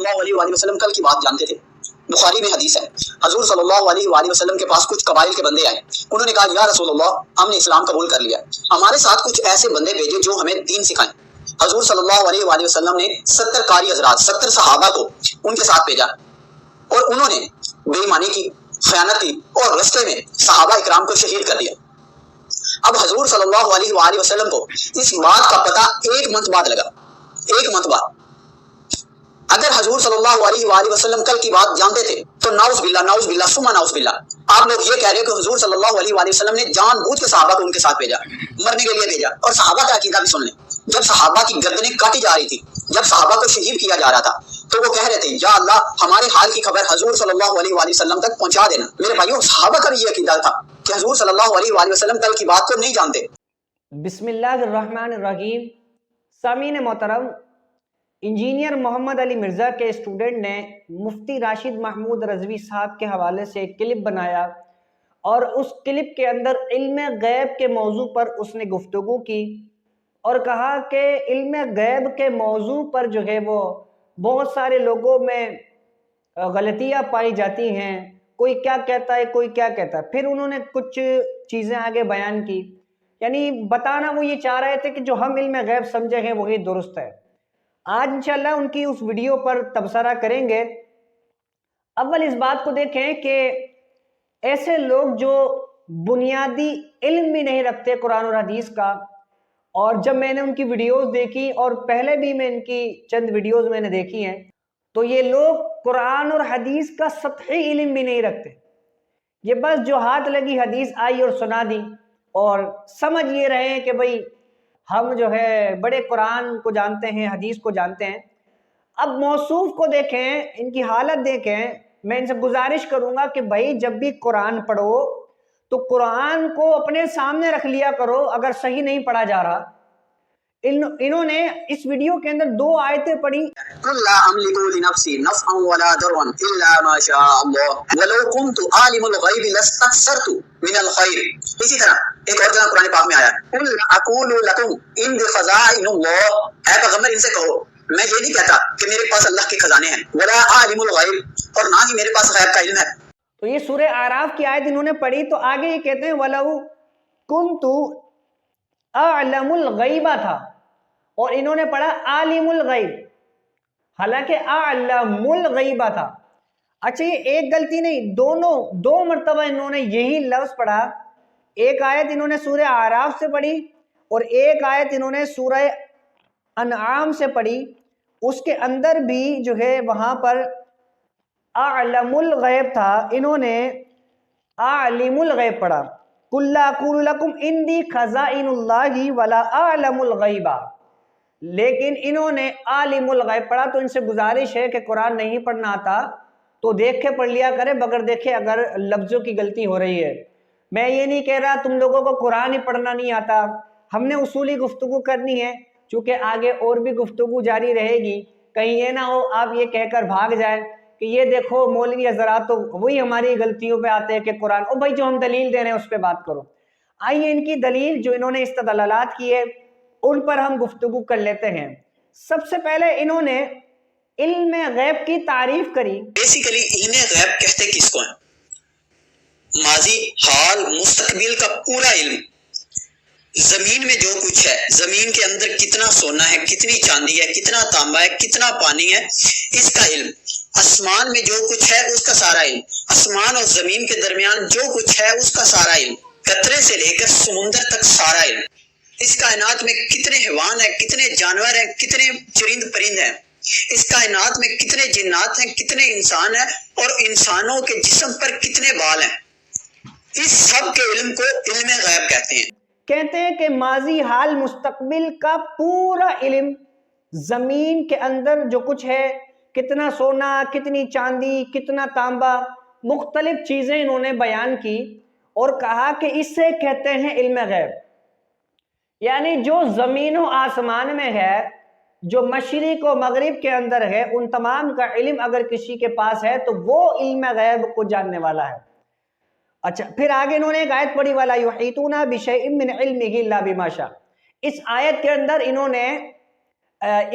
اللہ علیہ وآلہ وسلم کل کی بات جانتے تھے۔ بخاری میں حدیث ہے، حضور صلی اللہ علیہ وآلہ وسلم کے پاس کچھ قبائل کے بندے آئے، انہوں نے کہا یا رسول اللہ ہم نے اسلام قبول کر لیا، ہمارے ساتھ کچھ ایسے بندے بھیجے جو ہمیں دین سکھائیں۔ حضور صلی اللہ علیہ وآلہ وسلم نے 70 قاری حضرات 70 صحابہ کو ان کے ساتھ بھیجا، اور انہوں نے بے ایمانی کی، خیانت کی، اور رستے میں صحابہ اکرام کو شہید کر دیا۔ اب حضور صلی اللہ علیہ وآلہ وسلم کو اس بات کا پتہ ایک منتھ بعد لگا، ایک منتھ بعد۔ اگر حضور صلی اللہ علیہ وآلہ وسلم کل کی بات جانتے تھے تو نعوذ باللہ ثم نعوذ باللہ، آپ لوگ یہ کہہ رہے ہیں کہ حضور صلی اللہ علیہ وآلہ وسلم نے جان بوجھ کے صحابہ کو ان کے ساتھ بھیجا، مرنے کے لیے بھیجا۔ اور صحابہ کا عقیدہ بھی سن لیں، جب صحابہ کی گردنیں کاٹی جا رہی تھی، جب صحابہ کو شہید کیا جا رہا تھا، تو وہ کہہ رہے تھے یا اللہ ہمارے حال کی خبر حضور صلی اللہ علیہ وآلہ وسلم تک پہنچا دینا۔ میرے بھائیوں، صحابہ کا بھی یہ عقیدہ تھا کہ حضور صلی اللہ علیہ وآلہ وسلم کل کی بات کو نہیں جانتے۔ بسم اللہ الرحمن الرحیم۔ سامعین محترم، انجینئر محمد علی مرزا کے اسٹوڈنٹ نے مفتی راشد محمود رضوی صاحب کے حوالے سے ایک کلپ بنایا، اور اس کلپ کے اندر علم غیب کے موضوع پر اس نے گفتگو کی، اور کہا کہ علم غیب کے موضوع پر جو ہے وہ بہت سارے لوگوں میں غلطیاں پائی جاتی ہیں، کوئی کیا کہتا ہے کوئی کیا کہتا ہے۔ پھر انہوں نے کچھ چیزیں آگے بیان کی، یعنی بتانا وہ یہ چاہ رہے تھے کہ جو ہم علم غیب سمجھے ہیں وہی درست ہے۔ آج انشاءاللہ ان کی اس ویڈیو پر تبصرہ کریں گے۔ اول اس بات کو دیکھیں کہ ایسے لوگ جو بنیادی علم بھی نہیں رکھتے قرآن اور حدیث کا، اور جب میں نے ان کی ویڈیوز دیکھی، اور پہلے بھی میں ان کی چند ویڈیوز میں نے دیکھی ہیں، تو یہ لوگ قرآن اور حدیث کا سطحی علم بھی نہیں رکھتے۔ یہ بس جو ہاتھ لگی حدیث آئی اور سنا دی، اور سمجھ یہ رہے ہیں کہ بھئی ہم جو ہے بڑے قرآن کو جانتے ہیں، حدیث کو جانتے ہیں۔ اب موصوف کو دیکھیں، ان کی حالت دیکھیں۔ میں ان سے گزارش کروں گا کہ بھائی جب بھی قرآن پڑھو تو قرآن کو اپنے سامنے رکھ لیا کرو اگر صحیح نہیں پڑھا جا رہا۔ انہوں نے اس ویڈیو کے اندر 2 آیتیں پڑھی، قل لا املك لنفسي نفعا ولا ضرا الا ما شاء الله ولو كنت عالم الغيب لاستكثرت من الخير۔ اسی طرح ایک اور جگہ قرآن پاک میں آیا قل اقول لكم عندي خزائن الله، اے پیغمبر ان سے کہو میں یہ نہیں کہتا کہ میرے پاس اللہ کے خزانے ہیں، ولا عالم الغیب، اور نہ ہی میرے پاس غیب کا علم ہے۔ تو یہ سورہ اعراف کی آیت انہوں نے پڑھی، تو آگے یہ کہتے ہیں وَلَوْ كُنْتُ أَعْلَمُ الْغَيْبَ تھا، اور انہوں نے پڑھا عالم الغیب، حالانکہ اعلم الغیب تھا۔ اچھا یہ ایک غلطی نہیں، دو مرتبہ انہوں نے یہی لفظ پڑھا۔ ایک آیت انہوں نے سورہ اعراف سے پڑھی، اور ایک آیت انہوں نے سورہ انعام سے پڑھی۔ اس کے اندر بھی جو ہے وہاں پر اعلم الغیب تھا، انہوں نے عالم الغیب پڑھا۔ قُلْ لَا أَقُولُ لَكُمْ عِنْدِي خَزَائِنُ اللَّهِ وَلَا أَعْلَمُ الْغَيْبَ، لیکن انہوں نے عالم الغیب پڑھا۔ تو ان سے گزارش ہے کہ قرآن نہیں پڑھنا آتا تو دیکھ کے پڑھ لیا کرے، بغیر دیکھے اگر لفظوں کی غلطی ہو رہی ہے۔ میں یہ نہیں کہہ رہا تم لوگوں کو قرآن ہی پڑھنا نہیں آتا، ہم نے اصولی گفتگو کرنی ہے، چونکہ آگے اور بھی گفتگو جاری رہے گی، کہیں یہ نہ ہو آپ یہ کہہ کر بھاگ جائیں کہ یہ دیکھو مولوی حضرات تو وہی ہماری غلطیوں پہ آتے ہیں کہ قرآن، او بھائی جو ہم دلیل دے رہے ہیں اس پہ بات کرو۔ آئیے ان کی دلیل جو انہوں نے استدلالات کی ہے ان پر ہم گفتگو کر لیتے ہیں۔ سب سے پہلے انہوں نے علم غیب کی تعریف کری۔ بیسیکلی علم غیب کہتے کس کو ہیں؟ ماضی، حال، مستقبل کا پورا علم۔ زمین میں جو کچھ ہے، زمین کے اندر کتنا سونا ہے، کتنی چاندی ہے، کتنا تانبا ہے، کتنا پانی ہے، اس کا علم۔ آسمان میں جو کچھ ہے اس کا سارا علم، آسمان اور زمین کے درمیان جو کچھ ہے اس کا سارا علم، قطرے سے لے کر سمندر تک سارا علم۔ اس کائنات میں کتنے حیوان ہیں، کتنے جانور ہیں، کتنے چرند پرند ہیں، اس کائنات میں کتنے جنات ہیں، کتنے انسان ہیں، اور انسانوں کے جسم پر کتنے بال ہیں، اس سب کے علم کو علم غیب کہتے ہیں۔ کہتے ہیں کہ ماضی، حال، مستقبل کا پورا علم، زمین کے اندر جو کچھ ہے، کتنا سونا، کتنی چاندی، کتنا تانبا، مختلف چیزیں انہوں نے بیان کی، اور کہا کہ اس سے کہتے ہیں علم غیب۔ یعنی جو زمین و آسمان میں ہے، جو مشرق و مغرب کے اندر ہے، ان تمام کا علم اگر کسی کے پاس ہے تو وہ علم غیب کو جاننے والا ہے۔ اچھا پھر آگے انہوں نے ایک آیت پڑھی وَلَا يُحِيطُونَ بِشَيْءٍ مِّنْ عِلْمِهِ إِلَّا بِمَا شَاءَ۔ اس آیت کے اندر انہوں نے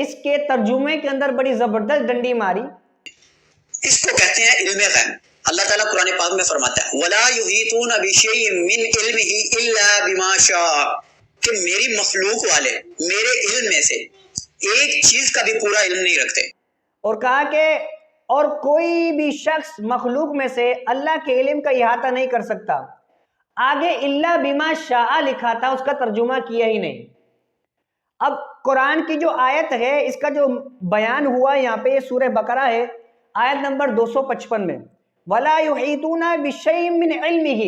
اس کے ترجمے کے اندر بڑی زبردست ڈنڈی ماری. اس کو کہتے ہیں علم غیب. اللہ تعالیٰ قرآن پاک میں فرماتا ہے وَلَا يُحِيطُونَ بِشَيْءٍ مِّنْ عِلْمِهِ إِلَّا بِمَا شَاءَ، کہ میری مخلوق والے میرے علم میں سے ایک چیز کا بھی پورا علم نہیں رکھتے. اور کہا کہ اور کوئی بھی شخص مخلوق میں سے اللہ کے علم کا احاطہ نہیں کر سکتا. آگے الا بما شاء لکھا تھا، اس کا ترجمہ کیا ہی نہیں. اب قرآن کی جو آیت ہے اس کا جو بیان ہوا یہاں پہ، یہ سورہ بقرہ ہے آیت نمبر 255 میں، وَلَا يُحِيطُونَ بِشَيْءٍ مِّنْ عِلْمِهِ،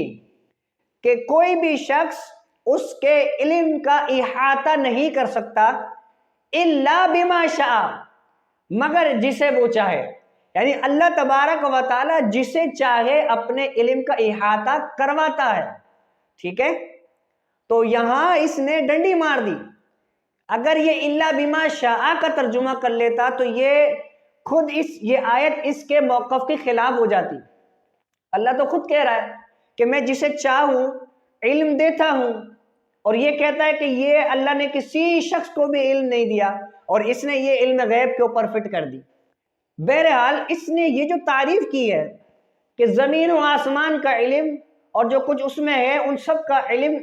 کہ کوئی بھی شخص اس کے علم کا احاطہ نہیں کر سکتا الا بما شاء، مگر جسے وہ چاہے. یعنی اللہ تبارک و تعالی جسے چاہے اپنے علم کا احاطہ کرواتا ہے. ٹھیک ہے، تو یہاں اس نے ڈنڈی مار دی. اگر یہ الا بما شاء کا ترجمہ کر لیتا تو یہ خود یہ آیت اس کے موقف کے خلاف ہو جاتی. اللہ تو خود کہہ رہا ہے کہ میں جسے چاہوں علم دیتا ہوں، اور یہ کہتا ہے کہ یہ اللہ نے کسی شخص کو بھی علم نہیں دیا، اور اس نے یہ علم غیب کے اوپر فٹ کر دی. بہرحال اس نے یہ جو تعریف کی ہے کہ زمین و آسمان کا علم اور جو کچھ اس میں ہے ان سب کا علم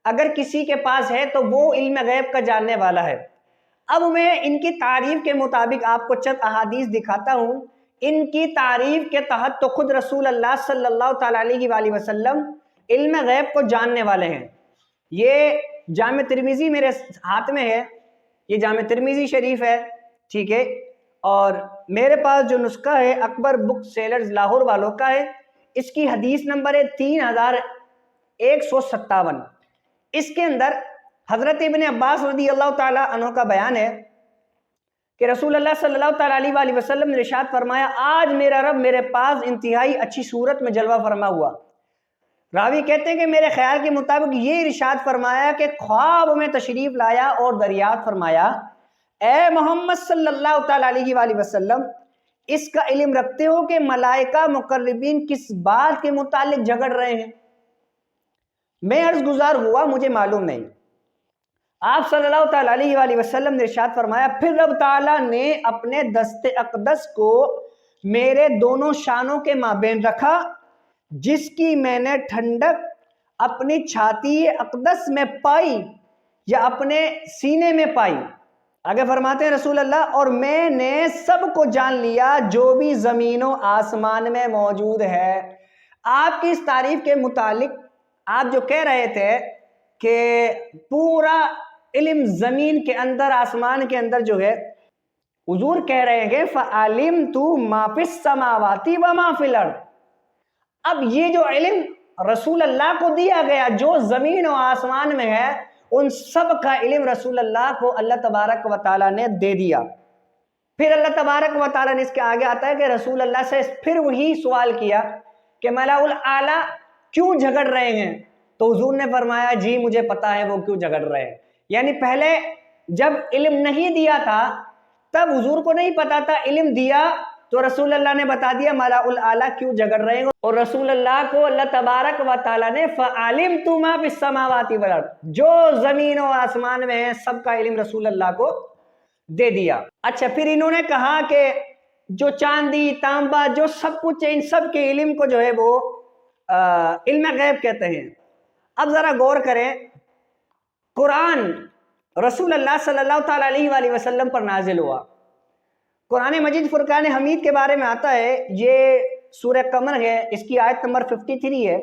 اگر کسی کے پاس ہے تو وہ علم غیب کا جاننے والا ہے. اب میں ان کی تعریف کے مطابق آپ کو چند احادیث دکھاتا ہوں. ان کی تعریف کے تحت تو خود رسول اللہ صلی اللہ تعالیٰ علیہ وآلہ وسلم علم غیب کو جاننے والے ہیں. یہ جامع ترمذی میرے ہاتھ میں ہے، یہ جامع ترمذی شریف ہے. ٹھیک ہے، اور میرے پاس جو نسخہ ہے اکبر بک سیلرز لاہور والوں کا ہے، اس کی حدیث نمبر ہے 3157. اس کے اندر حضرت ابن عباس رضی اللہ تعالیٰ عنہ کا بیان ہے کہ رسول اللہ صلی اللہ تعالیٰ علیہ وآلہ وسلم نے ارشاد فرمایا آج میرا رب میرے پاس انتہائی اچھی صورت میں جلوہ فرما ہوا. راوی کہتے ہیں کہ میرے خیال کے مطابق یہ ارشاد فرمایا کہ خواب میں تشریف لایا اور دریافت فرمایا اے محمد صلی اللہ تعالیٰ علیہ وآلہ وسلم، اس کا علم رکھتے ہو کہ ملائکہ مقربین کس بات کے متعلق جھگڑ رہے ہیں؟ میں عرض گزار ہوا مجھے معلوم نہیں. آپ صلی اللہ تعالیٰ علیہ وآلہ وسلم نے ارشاد فرمایا پھر رب تعالیٰ نے اپنے دست اقدس کو میرے دونوں شانوں کے مابین رکھا، جس کی میں نے ٹھنڈک اپنی چھاتی اقدس میں پائی یا اپنے سینے میں پائی. آگے فرماتے ہیں رسول اللہ اور میں نے سب کو جان لیا جو بھی زمین و آسمان میں موجود ہے. آپ کی اس تعریف کے متعلق آپ جو کہہ رہے تھے کہ پورا علم زمین کے اندر آسمان کے اندر جو ہے، حضور کہہ رہے ہیں فَعَلِمْتُ مَا فِي السَّمَاوَاتِ وَمَا فِي الْأَرْضِ. اب یہ جو علم رسول اللہ کو دیا گیا جو زمین و آسمان میں ہے، ان سب کا علم رسول اللہ کو اللہ تبارک و تعالیٰ نے دے دیا. پھر اللہ تبارک و تعالیٰ نے اس کے آگے آتا ہے کہ رسول اللہ سے پھر وہی سوال کیا کہ ملا الاعلیٰ کیوں جھگڑ رہے ہیں؟ تو حضور نے فرمایا جی مجھے پتا ہے وہ کیوں جھگڑ رہے ہیں. یعنی پہلے جب علم نہیں دیا تھا تب حضور کو نہیں پتا تھا، علم دیا تو رسول اللہ نے بتا دیا ملا الاعلیٰ کیوں جھگڑ رہے ہیں. اور رسول اللہ کو اللہ تبارک و تعالیٰ نے فَعَلِمْتُ مَا فِي السَّمَاوَاتِ وَالْأَرْضِ، جو زمین و آسمان میں ہے سب کا علم رسول اللہ کو دے دیا. اچھا، پھر انہوں نے کہا کہ جو چاندی تانبا جو سب کچھ ہے ان سب کے علم کو جو ہے وہ علم غیب کہتے ہیں. اب ذرا غور کریں، قرآن رسول اللہ صلی اللہ تعالیٰ علیہ وآلہ وسلم پر نازل ہوا. قرآن مجید فرقان حمید کے بارے میں آتا ہے، یہ سورہ قمر ہے، اس کی آیت نمبر 53 ہے.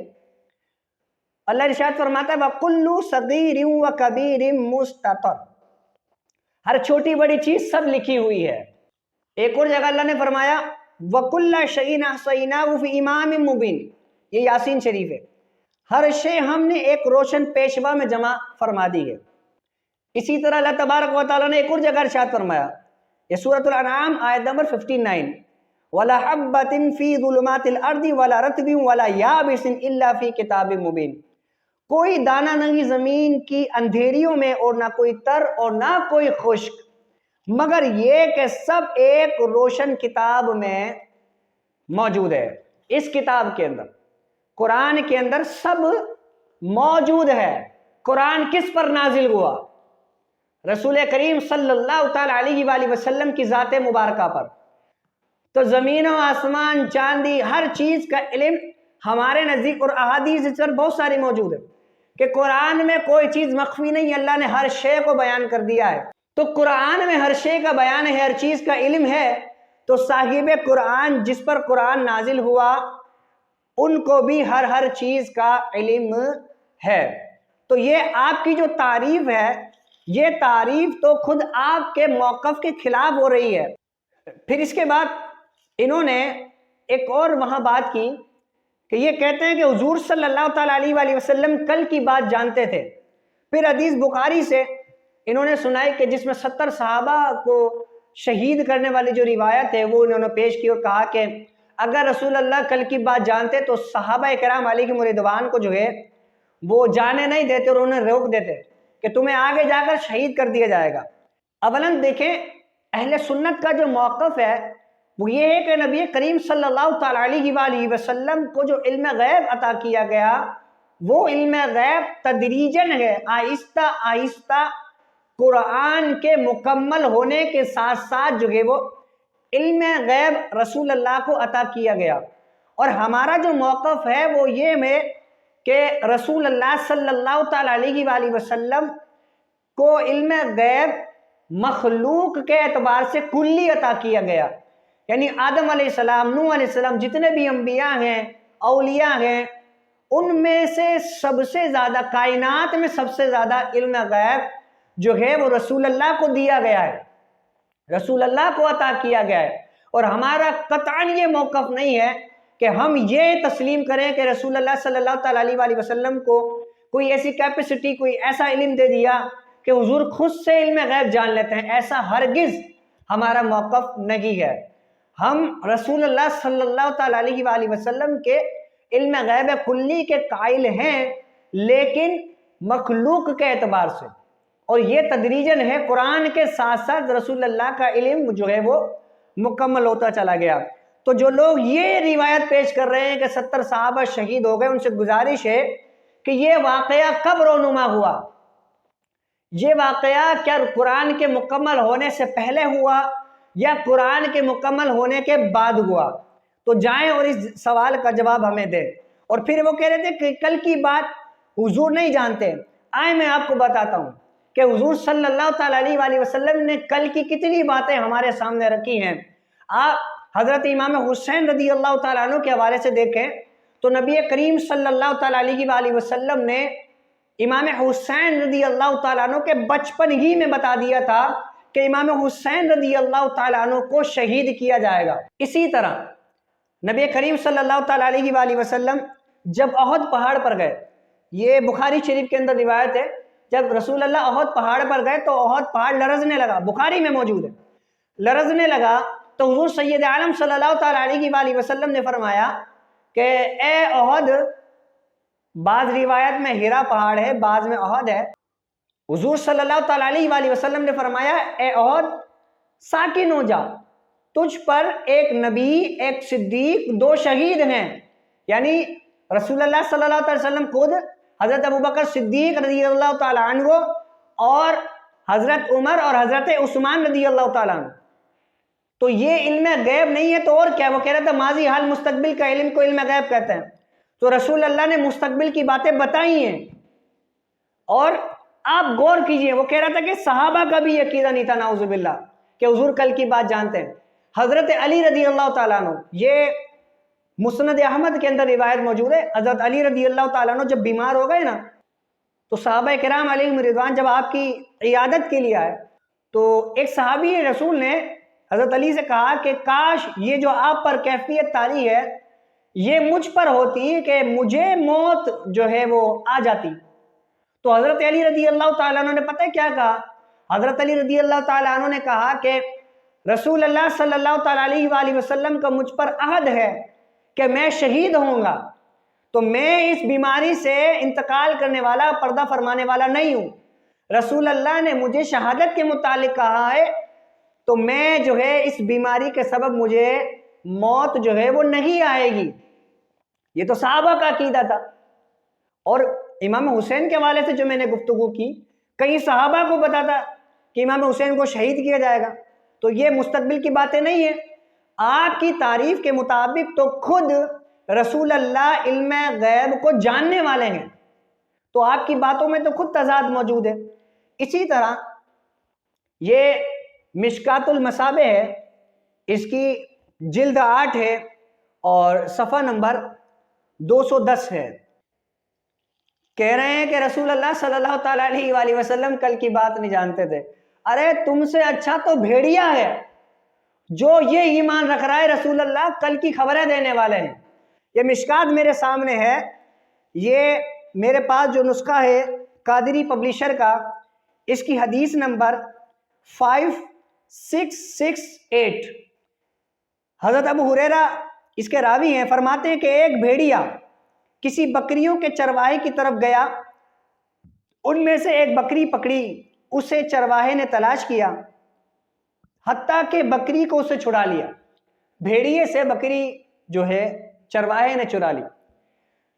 اللہ ارشاد فرماتا ہے وَكُلُّ صَغِيرٍ وَكَبِيرٍ مُسْتَطَرٍ، ہر چھوٹی بڑی چیز سب لکھی ہوئی ہے. ایک اور جگہ اللہ نے فرمایا وَكُلَّ شَيْءٍ أَحْصَيْنَاهُ فِي إِمَامٍ مُبِينٍ، یہ یاسین شریف ہے. ہر شے ہم نے ایک روشن پیشوا میں جمع فرما دی ہے. اسی طرح اللہ تبارک و تعالیٰ نے ایک اور جگہ ارشاد فرمایا، یہ سورۃ الانعام آیت نمبر 59 وَلَا حَبَّةٍ فِي ظُلُمَاتِ الْأَرْضِ وَلَا رَطْبٍ وَلَا يَابِسٍ إِلَّا فِي كِتَابٍ مُبِينٍ، کوئی دانہ نہیں زمین کی اندھیریوں میں اور نہ کوئی تر اور نہ کوئی خشک، مگر یہ کہ سب ایک روشن کتاب میں موجود ہے. اس کتاب کے اندر قرآن کے اندر سب موجود ہے. قرآن کس پر نازل ہوا؟ رسول کریم صلی اللہ تعالی علیہ وآلہ وسلم کی ذات مبارکہ پر۔ تو زمین و آسمان، چاندی، ہر چیز کا علم ہمارے نزدیک اور احادیث اس پر بہت ساری موجود ہے کہ قرآن میں کوئی چیز مخفی نہیں، اللہ نے ہر شے کو بیان کر دیا ہے۔ تو قرآن میں ہر شے کا بیان ہے، ہر چیز کا علم ہے، تو صاحب قرآن جس پر قرآن نازل ہوا ان کو بھی ہر چیز کا علم ہے۔ تو یہ آپ کی جو تعریف ہے، یہ تعریف تو خود آپ کے موقف کے خلاف ہو رہی ہے۔ پھر اس کے بعد انہوں نے ایک اور وہاں بات کی کہ یہ کہتے ہیں کہ حضور صلی اللہ تعالیٰ علیہ وآلہ وسلم کل کی بات جانتے تھے۔ پھر حدیث بخاری سے انہوں نے سنائی کہ جس میں 70 صحابہ کو شہید کرنے والی جو روایت ہے وہ انہوں نے پیش کی اور کہا کہ اگر رسول اللہ کل کی بات جانتے تو صحابہ کرام علیہم رضوان کو جو ہے وہ جانے نہیں دیتے اور انہیں روک دیتے کہ تمہیں آگے جا کر شہید کر دیا جائے گا۔ اولاً دیکھیں اہل سنت کا جو موقف ہے وہ یہ ہے کہ نبی کریم صلی اللہ تعالیٰ علیہ وآلہ وسلم کو جو علم غیب عطا کیا گیا وہ علم غیب تدریجاً ہے، آہستہ آہستہ قرآن کے مکمل ہونے کے ساتھ ساتھ جو ہے وہ علم غیب رسول اللہ کو عطا کیا گیا۔ اور ہمارا جو موقف ہے وہ یہ ہے کہ رسول اللہ صلی اللہ تعالیٰ علیہ وآلہ وسلم کو علم غیب مخلوق کے اعتبار سے کلی عطا کیا گیا، یعنی آدم علیہ السلام، نوح علیہ السلام، جتنے بھی انبیاء ہیں، اولیاء ہیں، ان میں سے سب سے زیادہ کائنات میں سب سے زیادہ علم غیب جو ہے وہ رسول اللہ کو دیا گیا ہے، رسول اللہ کو عطا کیا گیا ہے۔ اور ہمارا قطعاً یہ موقف نہیں ہے کہ ہم یہ تسلیم کریں کہ رسول اللہ صلی اللہ تعالیٰ علیہ وآلہ وسلم کو کوئی ایسی کیپیسٹی، کوئی ایسا علم دے دیا کہ حضور خود سے علم غیب جان لیتے ہیں، ایسا ہرگز ہمارا موقف نہیں ہے۔ ہم رسول اللہ صلی اللہ تعالیٰ علیہ وآلہ وسلم کے علم غیب کلی کے قائل ہیں، لیکن مخلوق کے اعتبار سے، اور یہ تدریجاً ہے، قرآن کے ساتھ ساتھ رسول اللہ کا علم جو ہے وہ مکمل ہوتا چلا گیا۔ تو جو لوگ یہ روایت پیش کر رہے ہیں کہ 70 صحابہ شہید ہو گئے، ان سے گزارش ہے کہ یہ واقعہ کب رونما ہوا؟ یہ واقعہ کیا قرآن کے مکمل ہونے سے پہلے ہوا یا قرآن کے مکمل ہونے کے بعد ہوا؟ تو جائیں اور اس سوال کا جواب ہمیں دیں۔ اور پھر وہ کہہ رہے تھے کہ کل کی بات حضور نہیں جانتے۔ آئے میں آپ کو بتاتا ہوں کہ حضور صلی اللہ تعالیٰ علیہ وآلہ وسلم نے کل کی کتنی باتیں ہمارے سامنے رکھی ہیں۔ آپ حضرت امام حسین رضی اللہ تعالیٰ عنہ کے حوالے سے دیکھیں تو نبی کریم صلی اللہ تعالیٰ علیہ وآلہ وسلم نے امام حسین رضی اللہ تعالیٰ عنہ کے بچپن ہی میں بتا دیا تھا کہ امام حسین رضی اللہ تعالیٰ عنہ کو شہید کیا جائے گا۔ اسی طرح نبی کریم صلی اللہ تعالیٰ علیہ وآلہ وسلم جب احد پہاڑ پر گئے، یہ بخاری شریف کے اندر روایت ہے، جب رسول اللہ احد پہاڑ پر گئے تو احد پہاڑ لرزنے لگا، بخاری میں موجود ہے، لرزنے لگا تو حضور سید عالم صلی اللہ تعالیٰ علیہ وآلہ وسلم نے فرمایا کہ اے احد، بعض روایت میں ہیرا پہاڑ ہے، بعض میں احد ہے، حضور صلی اللہ تعالیٰ علیہ وآلہ وسلم نے فرمایا اے احد ساکن ہو جا، تجھ پر ایک نبی، ایک صدیق، 2 شہید ہیں، یعنی رسول اللہ صلی اللہ علیہ وسلم خود، حضرت ابوبکر صدیق رضی اللہ تعالیٰ عنہ اور حضرت عمر اور حضرت عثمان رضی اللہ تعالیٰ عنہ۔ تو یہ علم غیب نہیں ہے تو اور کیا؟ وہ کہہ رہا تھا ماضی حال مستقبل کا علم کو علم غیب کہتے ہیں، تو رسول اللہ نے مستقبل کی باتیں بتائی ہیں۔ اور آپ غور کیجئے، وہ کہہ رہا تھا کہ صحابہ کا بھی عقیدہ نہیں تھا نعوذ باللہ کہ حضور کل کی بات جانتے ہیں۔ حضرت علی رضی اللہ تعالیٰ عنہ، یہ مسند احمد کے اندر روایت موجود ہے، حضرت علی رضی اللہ تعالیٰ عنہ جب بیمار ہو گئے نا تو صحابہ کرام علیہم رضوان جب آپ کی عیادت کے لیے آئے تو ایک صحابی رسول نے حضرت علی سے کہا کہ کاش یہ جو آپ پر کیفیت طاری ہے یہ مجھ پر ہوتی کہ مجھے موت جو ہے وہ آ جاتی۔ تو حضرت علی رضی اللہ تعالیٰ عنہ نے پتہ ہے کیا کہا؟ حضرت علی رضی اللہ تعالیٰ عنہ نے کہا کہ رسول اللہ صلی اللہ تعالیٰ علیہ وآلہ وسلم کا مجھ پر عہد ہے کہ میں شہید ہوں گا، تو میں اس بیماری سے انتقال کرنے والا، پردہ فرمانے والا نہیں ہوں۔ رسول اللہ نے مجھے شہادت کے متعلق کہا ہے تو میں جو ہے اس بیماری کے سبب مجھے موت جو ہے وہ نہیں آئے گی۔ یہ تو صحابہ کا عقیدہ تھا۔ اور امام حسین کے حوالے سے جو میں نے گفتگو کی، کئی صحابہ کو پتا تھا کہ امام حسین کو شہید کیا جائے گا، تو یہ مستقبل کی باتیں نہیں ہیں۔ آپ کی تعریف کے مطابق تو خود رسول اللہ علم غیب کو جاننے والے ہیں، تو آپ کی باتوں میں تو خود تضاد موجود ہے۔ اسی طرح یہ مشکات المصابیح ہے، اس کی جلد 8 ہے اور صفحہ نمبر 210 ہے۔ کہہ رہے ہیں کہ رسول اللہ صلی اللہ تعالیٰ علیہ وآلہ وسلم کل کی بات نہیں جانتے تھے۔ ارے تم سے اچھا تو بھیڑیا ہے جو یہ ایمان رکھ رہا ہے رسول اللہ کل کی خبریں دینے والے ہیں۔ یہ مشکات میرے سامنے ہے، یہ میرے پاس جو نسخہ ہے قادری پبلیشر کا، اس کی حدیث نمبر 5668۔ حضرت ابو ہریرہ اس کے راوی ہیں، فرماتے ہیں کہ ایک بھیڑیا کسی بکریوں کے چرواہے کی طرف گیا، ان میں سے ایک بکری پکڑی، اسے چرواہے نے تلاش کیا حتیٰ کہ بکری کو اسے چھڑا لیا۔ بھیڑیے سے بکری جو ہے چرواہے نے چرا لی۔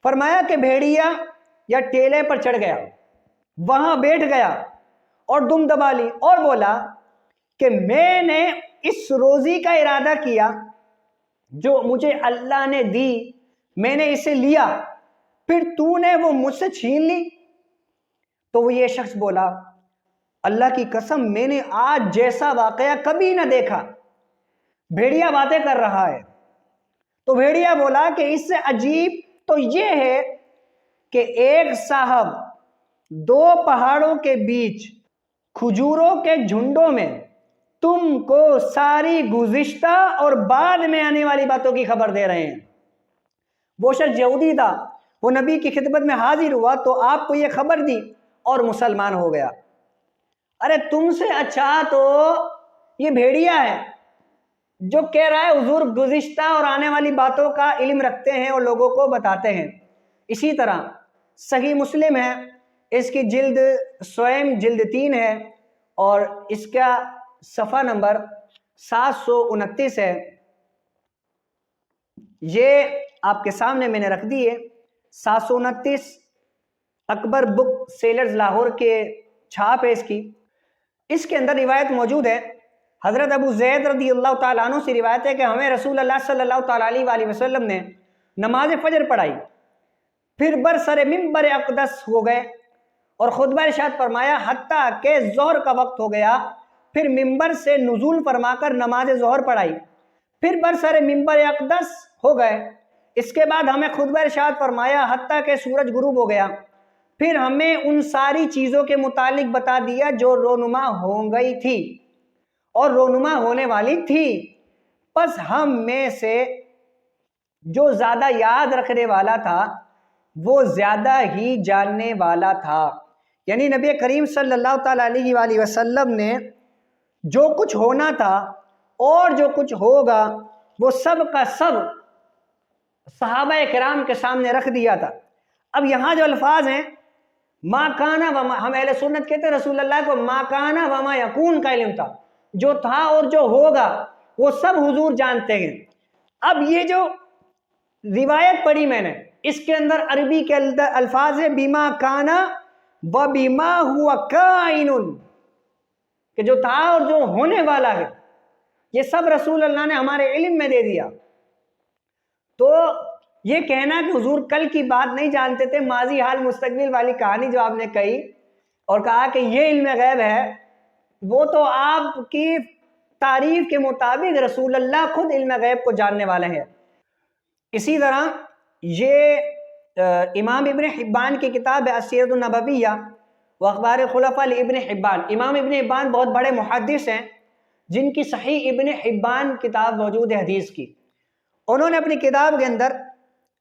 فرمایا کہ بھیڑیا یا ٹیلے پر چڑھ گیا، وہاں بیٹھ گیا اور دم دبا لی اور بولا کہ میں نے اس روزی کا ارادہ کیا جو مجھے اللہ نے دی، میں نے اسے لیا، پھر تو نے وہ مجھ سے چھین لی۔ تو وہ یہ شخص بولا اللہ کی قسم میں نے آج جیسا واقعہ کبھی نہ دیکھا۔ بھیڑیا باتیں کر رہا ہے تو بھیڑیا بولا کہ اس سے عجیب تو یہ ہے کہ ایک صاحب 2 پہاڑوں کے بیچ کھجوروں کے جھنڈوں میں تم کو ساری گزشتہ اور بعد میں آنے والی باتوں کی خبر دے رہے ہیں۔ وہ شخص یہودی تھا، وہ نبی کی خدمت میں حاضر ہوا تو آپ کو یہ خبر دی اور مسلمان ہو گیا۔ ارے تم سے اچھا تو یہ بھیڑیا ہے جو کہہ رہا ہے حضور گزشتہ اور آنے والی باتوں کا علم رکھتے ہیں اور لوگوں کو بتاتے ہیں۔ اسی طرح صحیح مسلم ہے، اس کی جلد سویم جلد 3 ہے اور اس کا صفحہ نمبر 729 ہے۔ یہ آپ کے سامنے میں نے رکھ دی ہے، 729 اکبر بک سیلرز لاہور کے چھاپ ہے اس کی۔ اس کے اندر روایت موجود ہے، حضرت ابو زید رضی اللہ تعالیٰ عنہ سے روایت ہے کہ ہمیں رسول اللہ صلی اللہ تعالیٰ علیہ وآلہ وسلم نے نماز فجر پڑھائی، پھر برسر ممبر اقدس ہو گئے اور خطبہ ارشاد فرمایا حتیٰ کہ ظہر کا وقت ہو گیا، پھر ممبر سے نزول فرما کر نماز ظہر پڑھائی، پھر برسر ممبر اقدس ہو گئے، اس کے بعد ہمیں خطبہ ارشاد فرمایا حتیٰ کہ سورج غروب ہو گیا، پھر ہمیں ان ساری چیزوں کے متعلق بتا دیا جو رونما ہو گئی تھی اور رونما ہونے والی تھی، پس ہم میں سے جو زیادہ یاد رکھنے والا تھا وہ زیادہ ہی جاننے والا تھا۔ یعنی نبی کریم صلی اللہ تعالیٰ علیہ وآلہ وسلم نے جو کچھ ہونا تھا اور جو کچھ ہوگا وہ سب کا سب صحابہ کرام کے سامنے رکھ دیا تھا۔ اب یہاں جو الفاظ ہیں ما کانا وما، ہم اہل سنت کہتے ہیں رسول اللہ کو ما کانا وما یکون کا علم تھا، جو تھا اور جو ہوگا وہ سب حضور جانتے ہیں۔ اب یہ جو روایت پڑھی میں نے، اس کے اندر عربی کے الفاظ ہے بیما کانا و بیما ہوا کائن، کہ جو تھا اور جو ہونے والا ہے یہ سب رسول اللہ نے ہمارے علم میں دے دیا۔ تو یہ کہنا کہ حضور کل کی بات نہیں جانتے تھے، ماضی حال مستقبل والی کہانی جو آپ نے کہی اور کہا کہ یہ علم غیب ہے، وہ تو آپ کی تعریف کے مطابق رسول اللہ خود علم غیب کو جاننے والے ہیں۔ اسی طرح یہ امام ابن حبان کی کتاب ہے السیرۃ النبویہ و اخبار الخلفاء لابن حبان۔ امام ابن حبان بہت بڑے محدث ہیں جن کی صحیح ابن حبان کتاب موجود ہے حدیث کی۔ انہوں نے اپنی کتاب کے اندر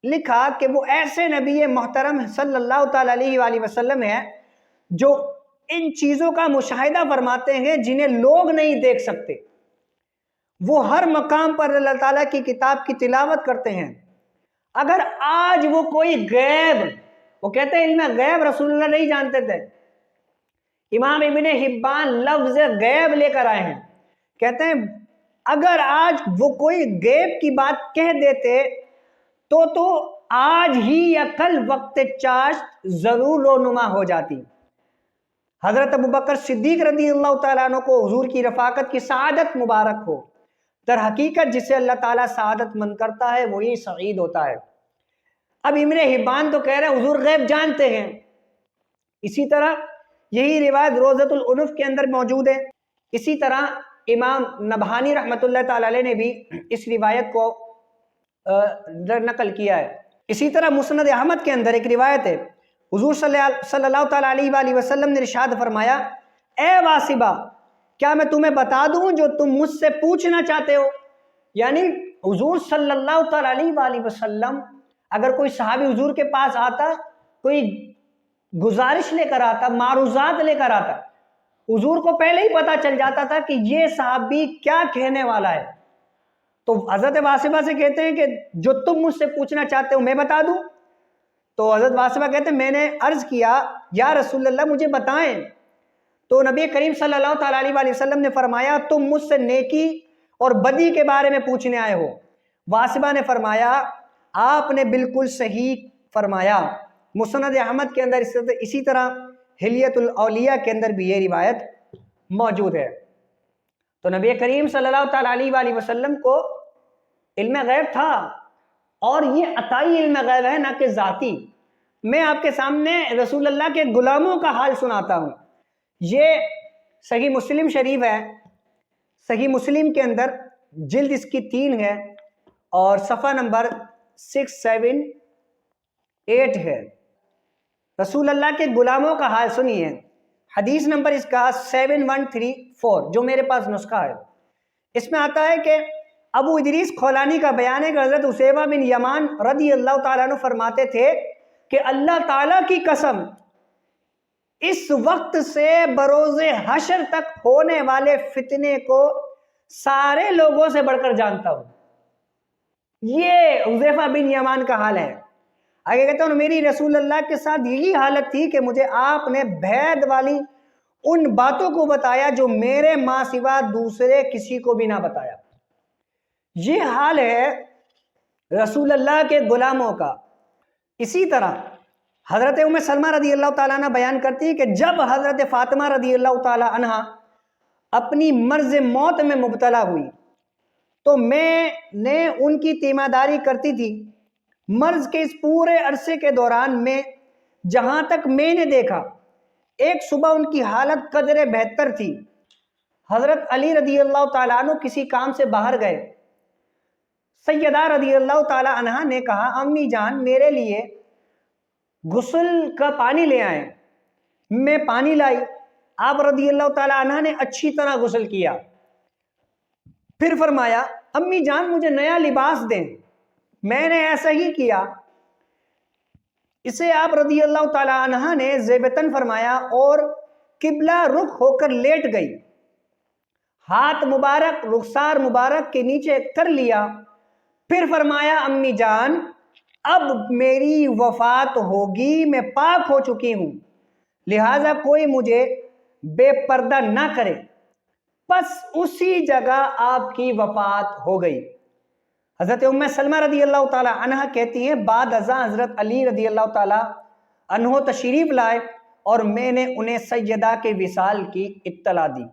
لکھا کہ وہ ایسے نبی محترم صلی اللہ تعالیٰ علیہ وآلہ وسلم ہیں جو ان چیزوں کا مشاہدہ فرماتے ہیں جنہیں لوگ نہیں دیکھ سکتے، وہ ہر مقام پر اللہ تعالیٰ کی کتاب کی تلاوت کرتے ہیں۔ اگر آج وہ کوئی غیب، وہ کہتے ہیں علم غیب رسول اللہ نہیں جانتے تھے، امام ابن حبان لفظ غیب لے کر آئے ہیں، کہتے ہیں اگر آج وہ کوئی غیب کی بات کہہ دیتے تو آج ہی یا کل وقت چاشت ضرور رونما ہو جاتی۔ حضرت ابوبکر صدیق رضی اللہ تعالیٰ عنہ کو حضور کی رفاقت کی سعادت مبارک ہو۔ در حقیقت جسے اللہ تعالیٰ سعادت مند کرتا ہے وہی سعید ہوتا ہے۔ اب ابن حبان تو کہہ رہے ہیں حضور غیب جانتے ہیں، اسی طرح یہی روایت روضۃ العنف کے اندر موجود ہے۔ اسی طرح امام نبہانی رحمۃ اللہ تعالیٰ علیہ نے بھی اس روایت کو نقل کیا ہے۔ اسی طرح مسند احمد کے اندر ایک روایت ہے، حضور صلی اللہ تعالیٰ علیہ وآلہ وسلم نے ارشاد فرمایا، اے واصبہ کیا میں تمہیں بتا دوں جو تم مجھ سے پوچھنا چاہتے ہو؟ یعنی حضور صلی اللہ تعالیٰ علیہ وآلہ وسلم اگر کوئی صحابی حضور کے پاس آتا، کوئی گزارش لے کر آتا، معروضات لے کر آتا، حضور کو پہلے ہی پتا چل جاتا تھا کہ یہ صحابی کیا کہنے والا ہے۔ تو حضرت واصبہ سے کہتے ہیں کہ جو تم مجھ سے پوچھنا چاہتے ہو میں بتا دوں؟ تو حضرت واصبہ کہتے ہیں میں نے عرض کیا یا رسول اللہ مجھے بتائیں۔ تو نبی کریم صلی اللہ تعالیٰ علیہ وآلہ وسلم نے فرمایا تم مجھ سے نیکی اور بدی کے بارے میں پوچھنے آئے ہو۔ واصبہ نے فرمایا آپ نے بالکل صحیح فرمایا۔ مسند احمد کے اندر اسی طرح حلیت الاولیاء کے اندر بھی یہ روایت موجود ہے۔ تو نبی کریم صلی اللہ تعالیٰ علیہ وآلہ وسلم کو علم غیب تھا، اور یہ عطائی علم غیب ہے نہ کہ ذاتی۔ میں آپ کے سامنے رسول اللہ کے غلاموں کا حال سناتا ہوں۔ یہ صحیح مسلم شریف ہے، صحیح مسلم کے اندر جلد اس کی 3 ہے اور صفحہ نمبر 678 ہے۔ رسول اللہ کے غلاموں کا حال سنیے، حدیث نمبر اس کا 7134 جو میرے پاس نسخہ ہے۔ اس میں آتا ہے کہ ابو ادریس کھولانی کا بیان ہے کہ حضرت حذیفہ بن یمان رضی اللہ تعالیٰ عنہ فرماتے تھے کہ اللہ تعالیٰ کی قسم اس وقت سے بروز حشر تک ہونے والے فتنے کو سارے لوگوں سے بڑھ کر جانتا ہوں۔ یہ حذیفہ بن یمان کا حال ہے۔ آگے کہتا ہوں میری رسول اللہ کے ساتھ یہی حالت تھی کہ مجھے آپ نے بھید والی ان باتوں کو بتایا جو میرے ماں سوا دوسرے کسی کو بھی نہ بتایا۔ یہ حال ہے رسول اللہ کے غلاموں کا۔ اسی طرح حضرت ام سلمہ رضی اللہ تعالیٰ عنہ بیان کرتی ہے کہ جب حضرت فاطمہ رضی اللہ تعالیٰ عنہ اپنی مرض موت میں مبتلا ہوئی تو میں نے ان کی تیمارداری کرتی تھی۔ مرض کے اس پورے عرصے کے دوران میں جہاں تک میں نے دیکھا ایک صبح ان کی حالت قدر بہتر تھی۔ حضرت علی رضی اللہ تعالیٰ عنہ کسی کام سے باہر گئے۔ سیدہ رضی اللہ تعالیٰ عنہ نے کہا امی جان میرے لیے غسل کا پانی لے آئیں۔ میں پانی لائی، آپ رضی اللہ تعالیٰ عنہ نے اچھی طرح غسل کیا، پھر فرمایا امی جان مجھے نیا لباس دیں۔ میں نے ایسا ہی کیا۔ اسے آپ رضی اللہ تعالیٰ عنہ نے زیبتن فرمایا اور قبلہ رخ ہو کر لیٹ گئی، ہاتھ مبارک رخسار مبارک کے نیچے کر لیا، پھر فرمایا امی جان اب میری وفات ہوگی، میں پاک ہو چکی ہوں، لہٰذا کوئی مجھے بے پردہ نہ کرے۔ بس اسی جگہ آپ کی وفات ہو گئی۔ حضرت ام سلمہ رضی اللہ تعالیٰ عنہ کہتی ہیں بعد ازاں حضرت علی رضی اللہ تعالیٰ عنہ تشریف لائے اور میں نے انہیں سیدہ کے وصال کی اطلاع دی۔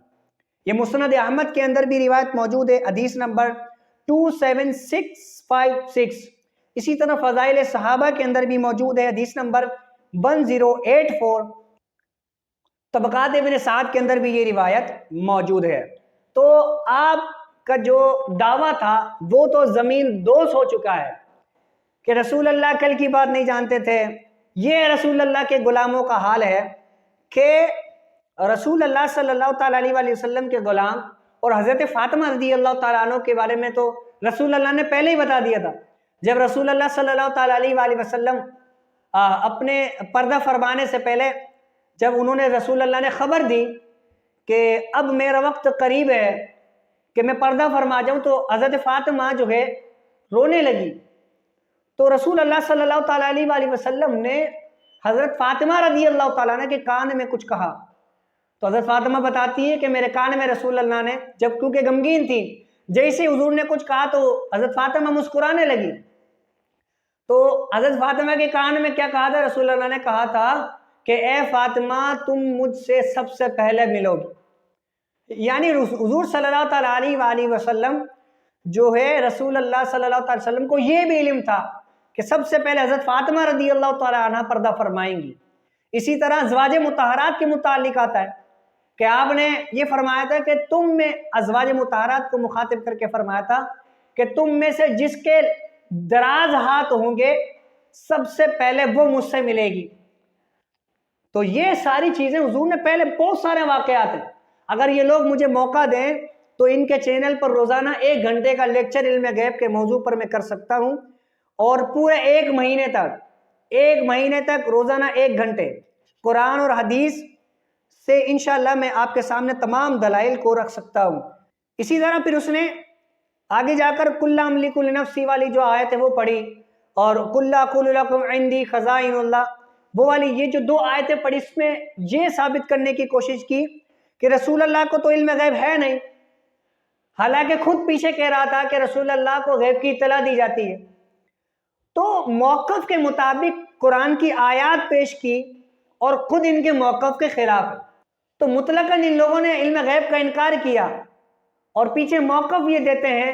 یہ مسند احمد کے اندر بھی روایت موجود ہے، حدیث نمبر 27656۔ اسی طرح فضائل صحابہ کے اندر بھی موجود ہے، حدیث نمبر 1084۔ طبقات ابن سعد کے اندر بھی یہ روایت موجود ہے۔ تو آپ کا جو دعویٰ تھا وہ تو زمین دوز ہو چکا ہے کہ رسول اللہ کل کی بات نہیں جانتے تھے۔ یہ رسول اللہ کے غلاموں کا حال ہے کہ رسول اللہ صلی اللہ تعالیٰ علیہ وآلہ وسلم کے غلام اور حضرت فاطمہ رضی اللہ تعالیٰ عنہ کے بارے میں تو رسول اللہ نے پہلے ہی بتا دیا تھا۔ جب رسول اللہ صلی اللہ تعالیٰ علیہ وآلہ وسلم اپنے پردہ فرمانے سے پہلے جب انہوں نے رسول اللہ نے خبر دی کہ اب میرا وقت قریب ہے کہ میں پردہ فرما جاؤں، تو حضرت فاطمہ جو ہے رونے لگی۔ تو رسول اللہ صلی اللہ تعالیٰ علیہ وآلہ وسلم نے حضرت فاطمہ رضی اللہ تعالیٰ عنہ کے کان میں کچھ کہا، تو حضرت فاطمہ بتاتی ہے کہ میرے کان میں رسول اللہ نے جب کیونکہ غمگین تھی جیسے حضور نے کچھ کہا تو حضرت فاطمہ مسکرانے لگی۔ تو حضرت فاطمہ کے کان میں کیا کہا تھا؟ رسول اللہ نے کہا تھا کہ اے فاطمہ تم مجھ سے سب سے پہلے ملو گی، یعنی حضور صلی اللہ تعالیٰ علیہ وآلہ وسلم جو ہے رسول اللہ صلی اللہ تعالی وسلم کو یہ بھی علم تھا کہ سب سے پہلے حضرت فاطمہ رضی اللہ تعالیٰ عنہ پردہ فرمائیں گی۔ اسی طرح ازواج مطہرات کے متعلق آتا ہے کہ آپ نے یہ فرمایا تھا کہ تم میں، ازواج مطہرات کو مخاطب کر کے فرمایا تھا کہ تم میں سے جس کے دراز ہاتھ ہوں گے سب سے پہلے وہ مجھ سے ملے گی۔ تو یہ ساری چیزیں حضور نے پہلے بہت سارے واقعات ہیں، اگر یہ لوگ مجھے موقع دیں تو ان کے چینل پر روزانہ 1 گھنٹے کا لیکچر علم غیب کے موضوع پر میں کر سکتا ہوں، اور پورے 1 مہینے تک روزانہ 1 گھنٹے قرآن اور حدیث سے انشاءاللہ میں آپ کے سامنے تمام دلائل کو رکھ سکتا ہوں۔ اسی طرح پھر اس نے آگے جا کر کل املک لنفسی والی جو آیت ہے وہ پڑھی، اور کل اقول لکم عندی خزائن اللہ وہ والی، یہ جو 2 آیتیں پڑھی اس میں یہ ثابت کرنے کی کوشش کی کہ رسول اللہ کو تو علم غیب ہے نہیں، حالانکہ خود پیچھے کہہ رہا تھا کہ رسول اللہ کو غیب کی اطلاع دی جاتی ہے۔ تو موقف کے مطابق قرآن کی آیات پیش کی اور خود ان کے موقف کے خلاف ہے، تو مطلقاً ان لوگوں نے علم غیب کا انکار کیا اور پیچھے موقف یہ دیتے ہیں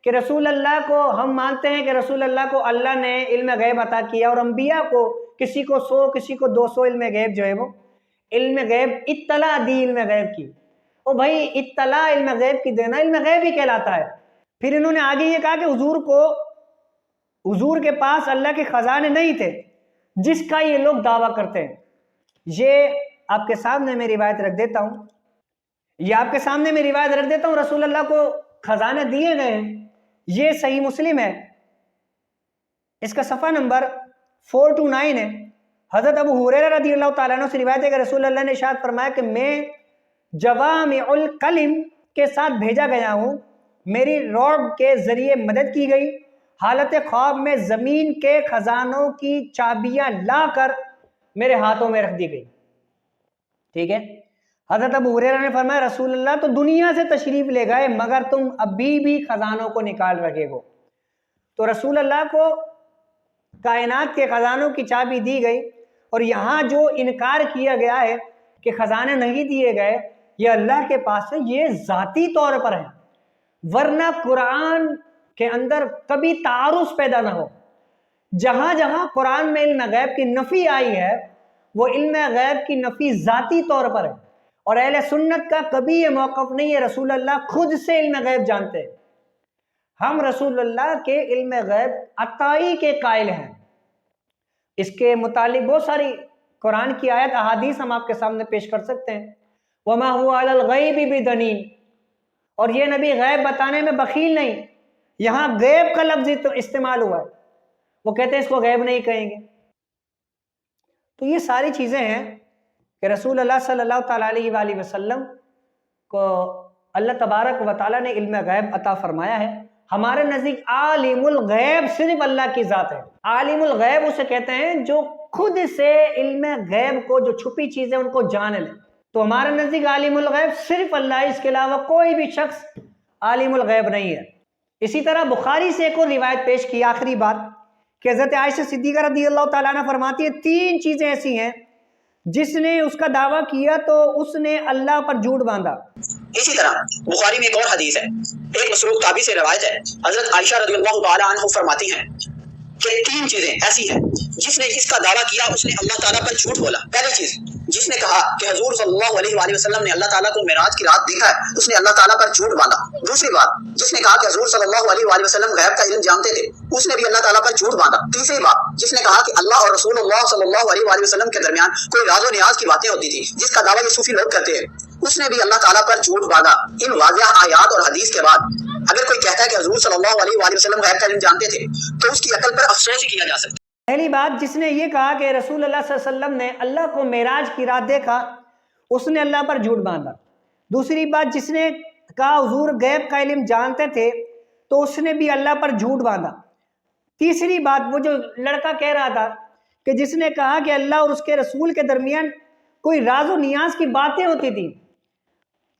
کہ رسول اللہ کو ہم مانتے ہیں کہ رسول اللہ کو اللہ نے علم غیب عطا کیا، اور انبیاء کو کسی کو 100 کسی کو 200 علم غیب جو ہے وہ علم غیب اطلاع دی علم غیب کی۔ او بھائی اطلاع علم غیب کی دینا علم غیب ہی کہلاتا ہے۔ پھر انہوں نے آگے یہ کہا کہ حضور کے پاس اللہ کے خزانے نہیں تھے جس کا یہ لوگ دعویٰ کرتے ہیں۔ یہ آپ کے سامنے میں روایت رکھ دیتا ہوں، رسول اللہ کو خزانے دیے گئے ہیں، یہ صحیح مسلم ہے، اس کا صفحہ نمبر 429 ہے۔ حضرت ابو ہریرہ رضی اللہ تعالیٰ عنہ سے روایت ہے کہ رسول اللہ نے ارشاد فرمایا کہ میں جوامع الکلم کے ساتھ بھیجا گیا ہوں، میری روب کے ذریعے مدد کی گئی، حالت خواب میں زمین کے خزانوں کی چابیاں لا کر میرے ہاتھوں میں رکھ دی گئی۔ ٹھیک ہے، حضرت ابو ہریرہ نے فرمایا رسول اللہ تو دنیا سے تشریف لے گئے مگر تم ابھی بھی خزانوں کو نکال رکھے ہو۔ تو رسول اللہ کو کائنات کے خزانوں کی چابی دی گئی، اور یہاں جو انکار کیا گیا ہے کہ خزانے نہیں دیے گئے یہ اللہ کے پاس ہے، یہ ذاتی طور پر ہے، ورنہ قرآن کے اندر کبھی تعارض پیدا نہ ہو۔ جہاں جہاں قرآن میں علم غیب کی نفی آئی ہے وہ علم غیب کی نفی ذاتی طور پر ہے، اور اہل سنت کا کبھی یہ موقف نہیں ہے رسول اللہ خود سے علم غیب جانتے ہیں، ہم رسول اللہ کے علم غیب عطائی کے قائل ہیں۔ اس کے متعلق بہت ساری قرآن کی آیت احادیث ہم آپ کے سامنے پیش کر سکتے ہیں۔ وَمَا هُوَ عَلَى الْغَيْبِ بِضَنِينٍ، اور یہ نبی غیب بتانے میں بخیل نہیں، یہاں غیب کا لفظ استعمال ہوا ہے، وہ کہتے ہیں اس کو غیب نہیں کہیں گے۔ تو یہ ساری چیزیں ہیں کہ رسول اللہ صلی اللہ تعالیٰ علیہ وآلہ وسلم کو اللہ تبارک و تعالیٰ نے علم غیب عطا فرمایا ہے۔ ہمارے نزدیک عالم الغیب صرف اللہ کی ذات ہے۔ عالم الغیب اسے کہتے ہیں جو خود سے علم غیب کو، جو چھپی چیزیں ان کو جان لے، تو ہمارے نزدیک عالم الغیب صرف اللہ، اس کے علاوہ کوئی بھی شخص عالم الغیب نہیں ہے۔ اسی طرح بخاری سے ایک اور روایت پیش کی، آخری بات، کہ حضرت عائشہ صدیقہ رضی اللہ تعالیٰ عنہ فرماتی ہے 3 چیزیں ایسی ہیں جس نے اس کا دعویٰ کیا تو اس نے اللہ پر جھوٹ باندھا۔ اسی طرح بخاری میں ایک اور حدیث ہے، ایک مسروق تابعی سے روایت ہے، حضرت عائشہ رضی اللہ تعالیٰ عنہ فرماتی ہیں کہ 3 چیزیں ایسی ہیں جس کا دعویٰ کیا اس نے اللہ تعالیٰ پر جھوٹ بولا۔ پہلی چیز، جس نے کہا کہ حضور صلی اللہ علیہ وآلہ وسلم نے اللہ تعالیٰ کو معراج کی رات دیکھا ہے، اس نے اللہ تعالیٰ پر جھوٹ باندھا۔ دوسری بات، جس نے کہا کہ حضور صلی اللہ علیہ وآلہ وسلم غیب کا علم جانتے تھے، اس نے بھی اللہ تعالیٰ پر جھوٹ باندھا۔ تیسری بات، جس نے کہا کہ اللہ اور رسول اللہ صلی اللہ علیہ وآلہ وسلم کے درمیان کوئی راز و نیاز کی باتیں ہوتی تھی جس کا دعویٰ یہ صوفی لوگ کرتے ہیں، اس نے بھی اللہ تعالیٰ پر جھوٹ باندھا۔ ان واضح آیات اور حدیث کے بعد اگر کوئی کہتا ہے کہ حضور صلی اللہ علیہ وآلہ وسلم غیب کا علم جانتے تھے تو اس کی عقل پر افسوس ہی کیا جا سکتا ہے۔ پہلی بات، جس نے یہ کہا کہ رسول اللہ صلی اللہ علیہ وسلم نے اللہ کو معراج کی رات دیکھا، اس نے اللہ پر جھوٹ باندھا۔ دوسری بات، جس نے کہا حضور غیب کا علم جانتے تھے تو اس نے بھی اللہ پر جھوٹ باندھا۔ تیسری بات، وہ جو لڑکا کہہ رہا تھا کہ جس نے کہا کہ اللہ اور اس کے رسول کے درمیان کوئی راز و نیاز کی باتیں ہوتی تھی،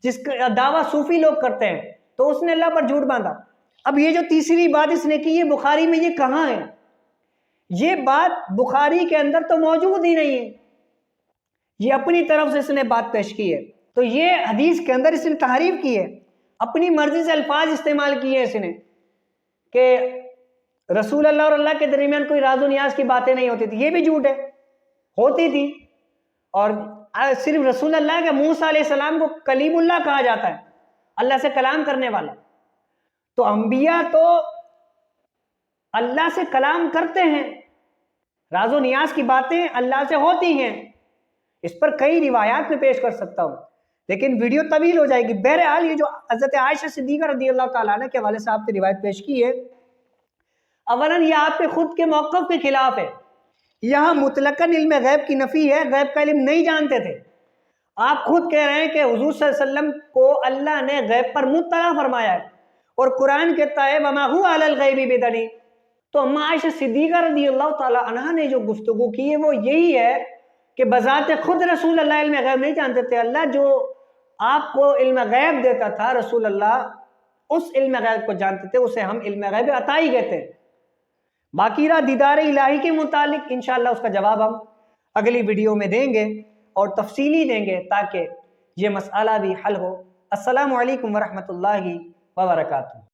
جس کا دعویٰ صوفی لوگ کرتے ہیں، تو اس نے اللہ پر جھوٹ باندھا۔ اب یہ جو تیسری بات اس نے کی، یہ بخاری میں یہ کہاں ہے؟ یہ بات بخاری کے اندر تو موجود ہی نہیں ہے۔ یہ اپنی طرف سے اس نے بات پیش کی ہے. تو یہ حدیث کے اندر اس نے تحریف کی ہے، اپنی مرضی سے الفاظ استعمال کیے اس نے کہ رسول اللہ اور اللہ کے درمیان کوئی راز و نیاز کی باتیں نہیں ہوتی تھی. یہ بھی جھوٹ ہے، ہوتی تھی. اور صرف رسول اللہ کے موسیٰ علیہ السلام کو کلیم اللہ کہا جاتا ہے، اللہ سے کلام کرنے والا. تو انبیاء تو اللہ سے کلام کرتے ہیں، راز و نیاز کی باتیں اللہ سے ہوتی ہیں. اس پر کئی روایات میں پیش کر سکتا ہوں لیکن ویڈیو طویل ہو جائے گی. بہرحال یہ جو حضرت عائشہ صدیقہ رضی اللہ تعالیٰ عنہ کے حوالے سے آپ نے روایت پیش کی ہے، اولاً یہ آپ کے خود کے موقف کے خلاف ہے. یہاں مطلقاً علم غیب کی نفی ہے، غیب کا علم نہیں جانتے تھے. آپ خود کہہ رہے ہیں کہ حضور صلی اللہ علیہ وسلم کو اللہ نے غیب پر مطلع فرمایا ہے، اور قرآن کہتا ہے وَمَا هُوَ عَلَى الْغَيْبِ بِضَنِينٍ. تو اما عائشہ صدیقہ رضی اللہ تعالیٰ عنہ نے جو گفتگو کی ہے وہ یہی ہے کہ بذات خود رسول اللہ علم غیب نہیں جانتے تھے. اللہ جو آپ کو علم غیب دیتا تھا، رسول اللہ اس علم غیب کو جانتے تھے، اسے ہم علم غیب عطائی کہتے ہیں. باقی رہا دیدار الہی کے متعلق، انشاءاللہ اس کا جواب ہم اگلی ویڈیو میں دیں گے اور تفصیلی دیں گے تاکہ یہ مسئلہ بھی حل ہو. السلام علیکم ورحمۃ اللہ وبرکاتہ.